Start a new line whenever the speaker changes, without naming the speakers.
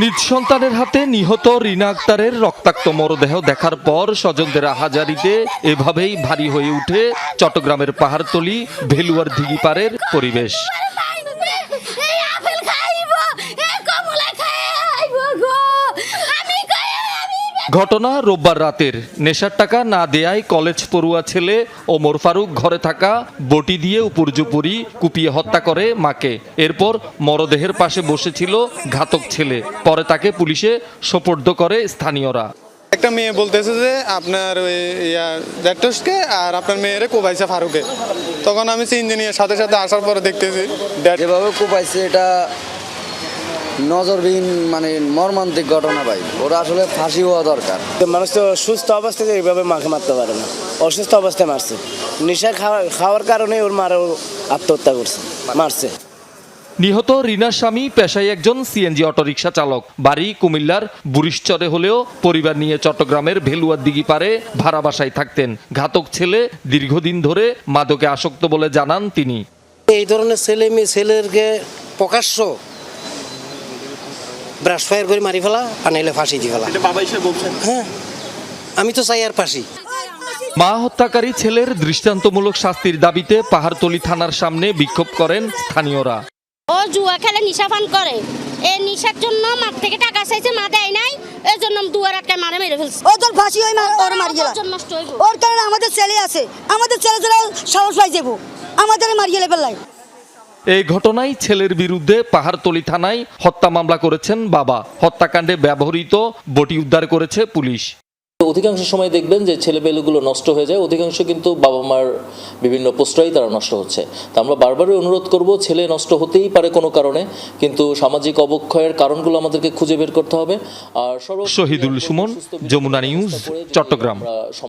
নিজ সন্তানের হাতে নিহত রিনা আক্তারের রক্তাক্ত মরদেহ দেখার পর স্বজনদের আহাজারিতে এভাবেই ভারী হয়ে উঠে চট্টগ্রামের পাহাড়তলী ভেলুয়ার দিঘিপাড়ের পরিবেশ। ঘটনা রোববার রাতের। নেশার টাকা না দেয়ায় কলেজ পড়ুয়া ছেলে ওমর ফারুক ঘরে থাকা বটি দিয়ে উপর্যুপরি কুপিয়ে হত্যা করে মাকে। এরপর মরদেহের পাশে বসেছিল ঘাতক ছেলে। পরে তাকে পুলিশে সোপর্দ করে স্থানীয়রা।
একটা মেয়ে বলতেছে যে আপনার ওই ড্যাটসকে আর আপনার মেয়েরে কোবাইছে ফারুকে। তখন আমি ইঞ্জিনিয়ার সাথে সাথে আসার পরে দেখতেছি
যেভাবে কোবাইছে এটা নজরবিহীন, মানে মর্মান্তিক ঘটনা ভাই। ওরা আসলে ফাঁসি হওয়া দরকার।
মানুষ তো সুস্থ অবস্থায় এইভাবে মাকে মারতে পারে না, অসুস্থ অবস্থায় মারছে। নেশা খাওয়ার কারণে ওর মারা আত্মহত্যা করছে, মারছে।
নিহত রিনার স্বামী পেশায় একজন সিএনজি অটোরিকশা চালক। বাড়ি কুমিল্লার বুরিশচরে হলেও পরিবার নিয়ে চট্টগ্রামের ভেলুয়ার দিঘিপাড়ে ভাড়া বাসায় থাকতেন। ঘাতক ছেলে দীর্ঘদিন ধরে মাদকে আসক্ত বলে জানান তিনি।
এই ধরনের ছেলেকে প্রকাশ্য ব্রাশ ফায়ার করে মারি ফেলা, আর নাইলে ফাঁসি দিয়ে ফেলা। হ্যাঁ, আমি তো চাই আর ফাঁসি।
মা হত্যাকারী ছেলের দৃষ্টান্তমূলক শাস্তির দাবিতে পাহাড়তলী থানার সামনে বিক্ষোভ করেন স্থানীয়রা।
ও জুয়া খেলে নিশা পান করে, এই নিশার জন্য মার থেকে টাকা চাইছে, মা দেয় নাই, এই জন্য দুয়ার আটকায় মারে মেরে ফেলছে।
ও তোর ফাঁসি হয় ওর মারি গেল। ওর কারণে আমাদের ছেলে আছে, আমাদের ছেলে যারা সাহস পাই যাবো, আমাদের মারিয়ে ফেললাই।
এই ঘটনায় ছেলের বিরুদ্ধে পাহাড়তলী থানায় হত্যা মামলা করেছেন বাবা। হত্যাকাণ্ডে ব্যবহৃত বটি উদ্ধার করেছে পুলিশ।
অধিকাংশ সময় দেখবেন যে ছেলেমেয়েগুলো নষ্ট হয়ে যায়, অধিকাংশ কিন্তু বাবা মার বিভিন্ন প্রশ্রয় তারা নষ্ট হচ্ছে। তা আমরা বারবারই অনুরোধ করব, ছেলে নষ্ট হতেই পারে কোনো কারণে, কিন্তু সামাজিক অবক্ষয়ের কারণগুলো আমাদেরকে খুঁজে বের করতে হবে। আর
শহীদুল সুমন, যমুনা নিউজ, চট্টগ্রাম।